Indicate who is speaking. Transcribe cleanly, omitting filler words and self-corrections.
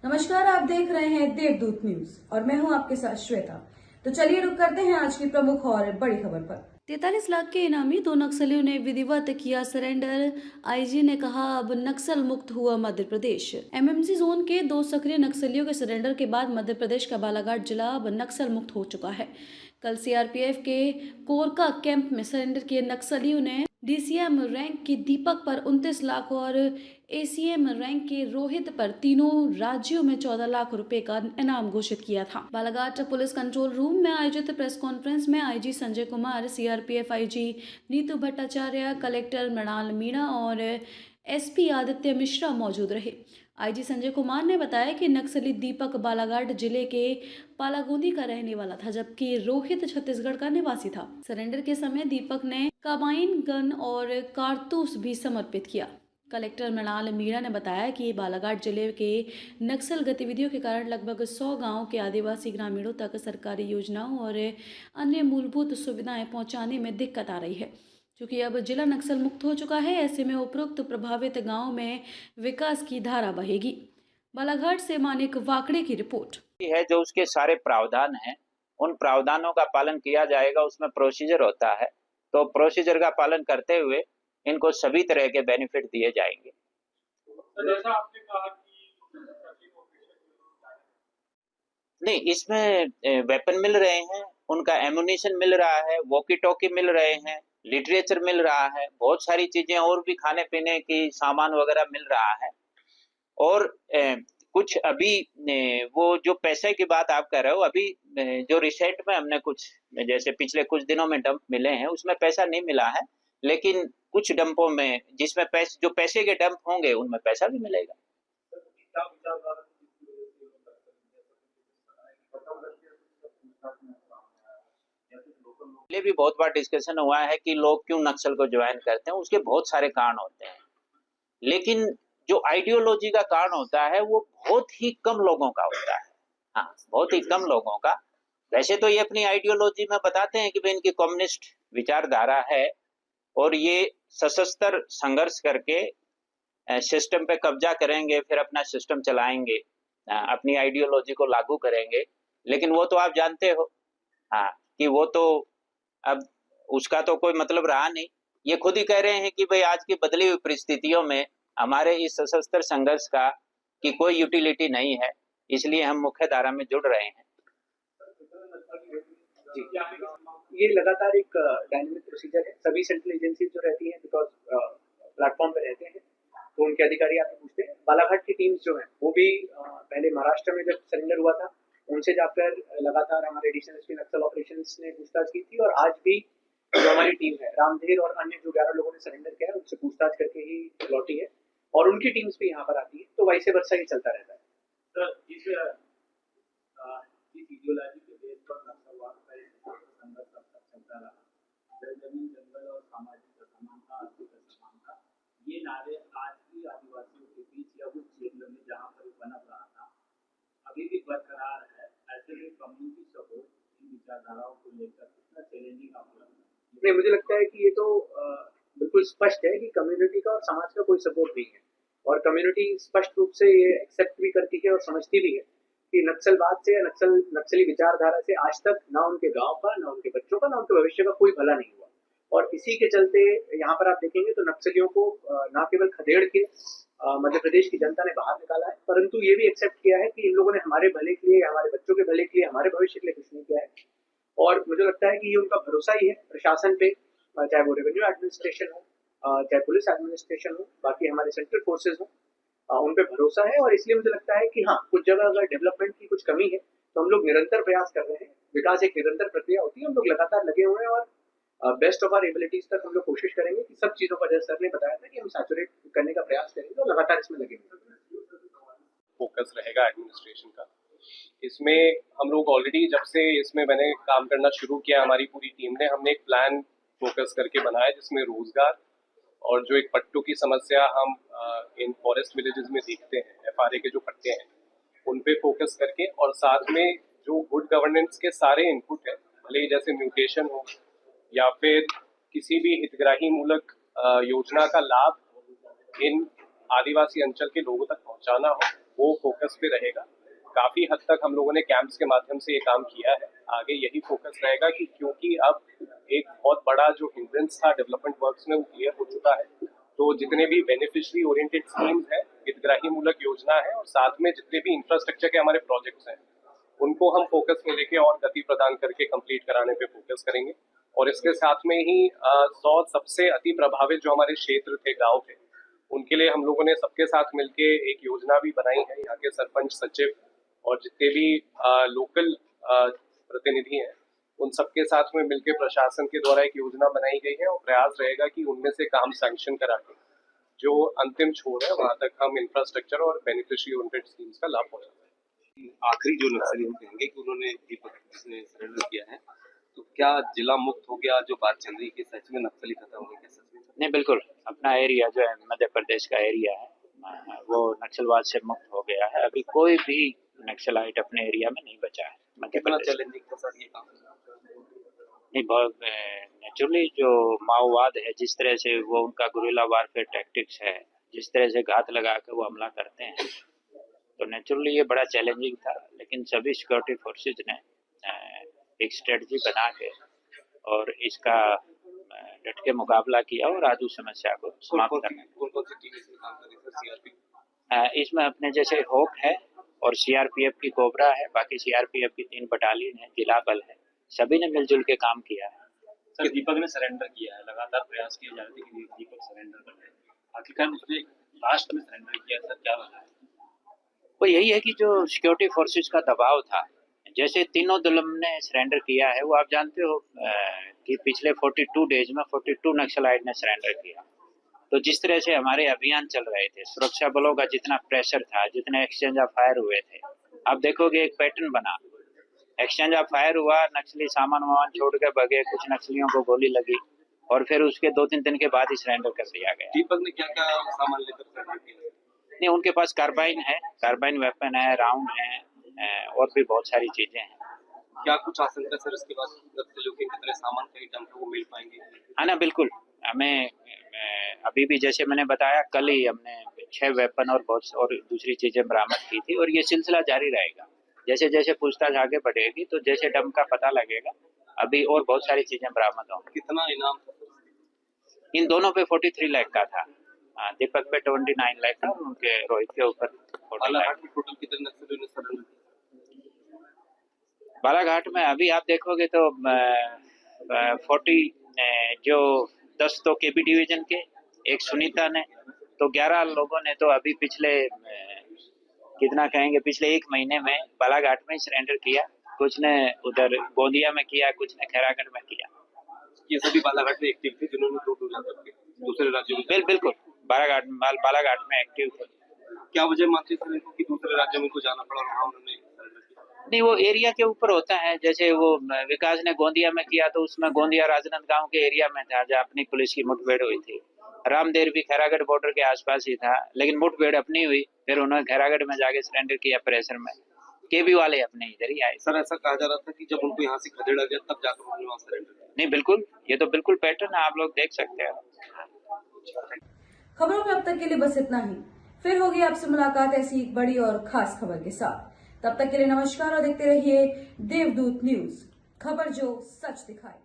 Speaker 1: नमस्कार, आप देख रहे हैं देवदूत न्यूज और मैं हूं आपके साथ श्वेता। तो चलिए रुक करते हैं आज की प्रमुख और बड़ी खबर पर। 43 लाख के इनामी 2 नक्सलियों ने विधिवत किया सरेंडर। आईजी ने कहा अब नक्सल मुक्त हुआ मध्य प्रदेश। एमएमसी जोन के 2 सक्रिय नक्सलियों के सरेंडर के बाद मध्य प्रदेश का बालाघाट जिला अब नक्सल मुक्त हो चुका है। कल सीआरपीएफ के कोरका कैंप में सरेंडर किए नक्सलियों ने डीसीएम रैंक के दीपक पर 29 लाख और एसीएम रैंक के रोहित पर तीनों राज्यों में 14 लाख रुपए का इनाम घोषित किया था। बालाघाट पुलिस कंट्रोल रूम में आयोजित प्रेस कॉन्फ्रेंस में IG Sanjay Kumar, CRPF IG Neetu Bhattacharya, collector Mrinal Meena और एसपी आदित्य मिश्रा मौजूद रहे। आईजी संजय कुमार ने बताया कि नक्सली दीपक बालाघाट जिले के पालागोंदी का रहने वाला था, जबकि रोहित छत्तीसगढ़ का निवासी था। सरेंडर के समय दीपक ने कार्बाइन गन और कारतूस भी समर्पित किया। कलेक्टर मृणाल मीणा ने बताया कि बालाघाट जिले के नक्सल गतिविधियों के कारण लगभग 100 गांवों के आदिवासी ग्रामीणों तक सरकारी योजनाओं और अन्य मूलभूत सुविधाएं पहुंचाने में दिक्कत आ रही है। क्योंकि अब जिला नक्सल मुक्त हो चुका है, ऐसे में उपरोक्त प्रभावित गांवों में विकास की धारा बहेगी। बालाघाट से मानिक वाकड़े की रिपोर्ट
Speaker 2: है। जो उसके सारे प्रावधान हैं, उन प्रावधानों का पालन किया जाएगा। उसमें प्रोसीजर होता है, तो प्रोसीजर का पालन करते हुए इनको सभी तरह के बेनिफिट दिए जाएंगे।
Speaker 3: जैसा आपने कहा कि
Speaker 2: नहीं, इसमें वेपन मिल रहे हैं, उनका एमुनिशन मिल रहा है, वॉकी टॉकी मिल रहे हैं, लिटरेचर मिल रहा है, बहुत सारी चीजें और भी खाने पीने की सामान वगैरह मिल रहा है। और कुछ अभी वो जो पैसे की बात आप कर रहे हो, अभी जो रिसेंट में हमने कुछ जैसे पिछले कुछ दिनों में डंप मिले हैं, उसमें पैसा नहीं मिला है, लेकिन कुछ डंपों में जिसमें जो पैसे के डंप होंगे उनमें पैसा भी मिलेगा। पहले भी बहुत बार डिस्कशन हुआ है कि लोग क्यों नक्सल को ज्वाइन करते हैं। उसके बहुत सारे कारण होते हैं, लेकिन जो आइडियोलॉजी का कारण होता है वो बहुत ही कम लोगों का होता है। हाँ, बहुत ही कम लोगों का। वैसे तो ये अपनी आइडियोलॉजी में बताते हैं कि भाई इनकी कम्युनिस्ट विचारधारा है और ये सशस्त्र संघर्ष करके सिस्टम पे कब्जा करेंगे, फिर अपना सिस्टम चलाएंगे, अपनी आइडियोलॉजी को लागू करेंगे। लेकिन वो तो आप जानते हो, हाँ, कि वो तो अब उसका तो कोई मतलब रहा नहीं। ये खुद ही कह रहे हैं कि भाई आज की बदली हुई परिस्थितियों में हमारे इस सशस्त्र संघर्ष का की कोई यूटिलिटी नहीं है, इसलिए हम मुख्य धारा में जुड़ रहे हैं।
Speaker 3: जी, ये लगातार एक डायनेमिक प्रोसीजर है। सभी सेंट्रल एजेंसीज जो रहती हैं, बिकॉज प्लेटफॉर्म पे रहते हैं, तो उनके अधिकारी आके पूछते हैं। बालाघाट की टीम्स जो हैं वो भी पहले महाराष्ट्र में जब सरेंडर हुआ था उनसे जाकर लगातार हमारे एडिशनल एसपी नक्सल ऑपरेशंस ने पूछताछ की थी, और आज भी जो हमारी टीम है रामधीर और अन्य जो 11 लोगों ने सरेंडर किया है उनसे पूछताछ करके ही लौटी है, और उनकी टीम्स भी यहाँ पर आती है, तो वैसे वर्षा ही चलता रहता है।
Speaker 4: सर, इस इडियोलॉजी के बेस पर नक्सलवाद का संघर्ष अब तक चलता रहा। जमीन, जंगल और सामाजिक असमानता, आर्थिक असमानता, ये नारे आज भी आदिवासियों के बीच या उस क्षेत्र में जहाँ पर बना रहा था अभी भी बरकरार है। ऐसे में कम्युनिटी सपोर्ट इन विचारधाराओं को लेकर कितना चैलेंजिंग आपको लगता है?
Speaker 3: नहीं, मुझे लगता है कि ये तो बिल्कुल स्पष्ट है कि कम्युनिटी का और समाज का कोई सपोर्ट नहीं है, और कम्युनिटी स्पष्ट रूप से ये एक्सेप्ट भी करती है और समझती भी है कि नक्सलवाद से या नक्सली विचारधारा से आज तक ना उनके गांव का, ना उनके बच्चों का, ना उनके भविष्य का कोई भला नहीं हुआ। और इसी के चलते यहाँ पर आप देखेंगे तो नक्सलियों को न केवल खदेड़ के मध्य प्रदेश की जनता ने बाहर निकाला है, परंतु ये भी एक्सेप्ट किया है कि इन लोगों ने हमारे भले के लिए, हमारे बच्चों के भले के लिए, हमारे भविष्य के लिए कुछ नहीं किया है। और मुझे लगता है कि ये उनका भरोसा ही है प्रशासन पे, चाहे वो रेवेन्यू एडमिनिस्ट्रेशन हो, चाहे पुलिस एडमिनिस्ट्रेशन हो, बाकी हमारे सेंट्रल फोर्सेज हो, उन पे भरोसा है। और इसलिए मुझे लगता है कि हाँ, कुछ जगह अगर डेवलपमेंट की कुछ कमी है तो हम लोग निरंतर प्रयास कर रहे हैं। विकास एक निरंतर प्रक्रिया होती है, हम लोग लगातार लगे हुए हैं, और बेस्ट ऑफ आवर एबिलिटीज तक हम लोग कोशिश करेंगे कि सब चीजों पर, जैसे सर ने बताया था, कि हम सैचुरेट करने का प्रयास करेंगे और लगातार इसमें लगे हुए।
Speaker 5: फोकस रहेगा एडमिनिस्ट्रेशन का। इसमें हम लोग ऑलरेडी जब से इसमें मैंने काम करना शुरू किया, हमारी पूरी टीम ने, हमने एक प्लान फोकस करके बनाया जिसमें रोजगार और जो एक पट्टों की समस्या हम इन फॉरेस्ट विलेजेस में देखते हैं, एफआरए के जो पट्टे हैं उन पे फोकस करके, और साथ में जो गुड गवर्नेंस के सारे इनपुट है, भले ही जैसे म्यूटेशन हो या फिर किसी भी हितग्राही मूलक योजना का लाभ इन आदिवासी अंचल के लोगों तक पहुंचाना हो, वो फोकस पे रहेगा। काफ़ी हद तक हम लोगों ने कैंप्स के माध्यम से ये काम किया है। आगे यही फोकस रहेगा कि क्योंकि अब एक बहुत बड़ा जो हिंड्रेंस था डेवलपमेंट वर्क्स में वो क्लियर हो चुका है, तो जितने भी बेनिफिशरी ओरिएंटेड स्कीम्स हैं, हितग्राही मूलक योजना है और साथ में जितने भी इंफ्रास्ट्रक्चर के हमारे प्रोजेक्ट्स हैं, उनको हम फोकस में लेके और गति प्रदान करके कंप्लीट कराने पे फोकस करेंगे। और इसके साथ में ही 100 सबसे अति प्रभावित जो हमारे क्षेत्र थे, गांव थे, उनके लिए हम लोगों ने सबके साथ मिलके एक योजना भी बनाई है। यहाँ के सरपंच, सचिव और जितने भी लोकल प्रतिनिधि हैं, उन सबके साथ में मिलकर प्रशासन के द्वारा एक योजना बनाई गई है और प्रयास रहेगा कि उनमें से काम सैंक्शन करा के जो अंतिम छोर है वहां तक हम इंफ्रास्ट्रक्चर और बेनिफिशियरी ओरिएंटेड स्कीम्स का लाभ पहुंचाएं।
Speaker 6: आखिरी जो नक्सली हम कहेंगे कि उन्होंने दीपक जिसने सरेंडर किया है, तो क्या जिला मुक्त हो गया? जो बात चल रही है कि सच में नक्सली खत्म हो गया, सच में?
Speaker 2: नहीं, बिल्कुल अपना एरिया जो है मध्य प्रदेश का एरिया है, वो नक्सलवाद से मुक्त हो गया है। अभी कोई भी नक्सलाइट अपने एरिया में नहीं बचा है मध्य
Speaker 6: कितना
Speaker 2: प्रदेश।
Speaker 6: चैलेंजिंग था सर ये काम?
Speaker 2: नहीं, बहुत नेचुरली जो माओवाद है, जिस तरह से वो उनका गुरिल्ला वारफेयर टैक्टिक्स है, जिस तरह से घात लगा कर वो हमला करते हैं, तो नेचुरली ये बड़ा चैलेंजिंग था। लेकिन सभी सिक्योरिटी फोर्सेज ने एक स्ट्रेटजी बना के और इसका डट के मुकाबला किया और आज उस समस्या को समाप्त करना।
Speaker 6: कौन-कौन सी टीम इसमें काम कर रही है सर? सीआरपी?
Speaker 2: इसमें अपने जैसे होप है और सीआरपीएफ की कोबरा है, बाकी सीआरपीएफ की 3 बटालियन है, जिला बल है, सभी ने मिलजुल के काम किया है।
Speaker 4: सर, दीपक ने सरेंडर किया है, लगातार प्रयास किए जा रहे थे कि दीपक सरेंडर कर ले, आखिरकार उसने लास्ट में सरेंडर किया। सर, क्या लगा है?
Speaker 2: वो यही है कि जो सिक्योरिटी फोर्सेज का दबाव था, जैसे तीनों दलों ने सरेंडर किया है, वो आप जानते हो कि पिछले 42 डेज में 42 नक्सलाइट ने सरेंडर किया। तो जिस तरह से हमारे अभियान चल रहे थे, सुरक्षा बलों का जितना प्रेशर था, जितने एक्सचेंज ऑफ फायर हुए थे, आप देखोगे एक पैटर्न बना। एक्सचेंज ऑफ फायर हुआ, नक्सली सामान वामान छोड़ के भगे, कुछ नक्सलियों को गोली लगी और फिर उसके 2-3 दिन के बाद ही सरेंडर कर दिया गया।
Speaker 6: दीपक ने क्या-क्या सामान लेकर सरेंडर किया?
Speaker 2: नहीं, उनके पास कार्बाइन है, कार्बाइन वेपन है, राउंड है और भी बहुत सारी चीजें हैं।
Speaker 6: क्या कुछ आशंका सर इसके बाद नक्सलियों के कितने सामान कहीं डंप वो मिल पाएंगे?
Speaker 2: हाँ ना, बिल्कुल। हमें अभी भी जैसे मैंने बताया, कल ही हमने 6 वेपन और बहुत और दूसरी चीजें बरामद की थी और ये सिलसिला जारी रहेगा। जैसे जैसे पूछताछ आगे बढ़ेगी तो जैसे डंप का पता लगेगा, अभी और बहुत सारी चीजें बरामद होंगी।
Speaker 6: कितना इनाम था?
Speaker 2: इन दोनों पे 43 लाख का था, दीपक पे 29 लाख था, उनके रोहित के ऊपर 40 लाख।
Speaker 6: बालाघाट में टोटल कितने नक्सलियों ने सरेंडर किया?
Speaker 2: बालाघाट में अभी आप देखोगे तो 40 जो 10 तो केबी डिवीजन के, एक सुनीता ने, तो 11 लोगों ने तो अभी पिछले कितना कहेंगे, पिछले 1 महीने में बालाघाट में सरेंडर किया। कुछ ने उधर गोंदिया में किया, कुछ ने खैरागढ़ में किया।
Speaker 6: ये सभी बालाघाट में एक्टिव थे जिन्होंने 2 डोजन करके दूसरे राज्यों में?
Speaker 2: बिल्कुल बालाघाट में एक्टिव थे।
Speaker 6: क्या वजह मानते सर इनको कि दूसरे राज्यों में इनको जाना पड़ा और वहाँ उन्होंने सरेंडर किया?
Speaker 2: नहीं, वो एरिया के ऊपर होता है। जैसे वो विकास ने गोंदिया में किया तो उसमें गोंदिया राजनांदगांव के एरिया में था जहाँ अपनी पुलिस की मुठभेड़ हुई थी। रामदेव भी खैरागढ़ बॉर्डर के आसपास ही था, लेकिन मुठभेड़ अपनी हुई, फिर उन्होंने खैरागढ़ में जाके सरेंडर किया प्रेशर में। केबी वाले अपने इधर ही आए।
Speaker 6: सर ऐसा कहा जा रहा था कि जब उनको यहाँ से खदेड़ा गया तब जाकर उन्होंने वहाँ सरेंडर किया।
Speaker 2: नहीं, बिल्कुल, ये तो बिल्कुल पैटर्न है, आप लोग देख सकते हैं।
Speaker 1: खबरों में अब तक के लिए बस इतना ही। फिर होगी आपसे मुलाकात ऐसी एक बड़ी और खास खबर के साथ। तब तक के लिए नमस्कार और देखते रहिए देवदूत न्यूज, खबर जो सच दिखाए।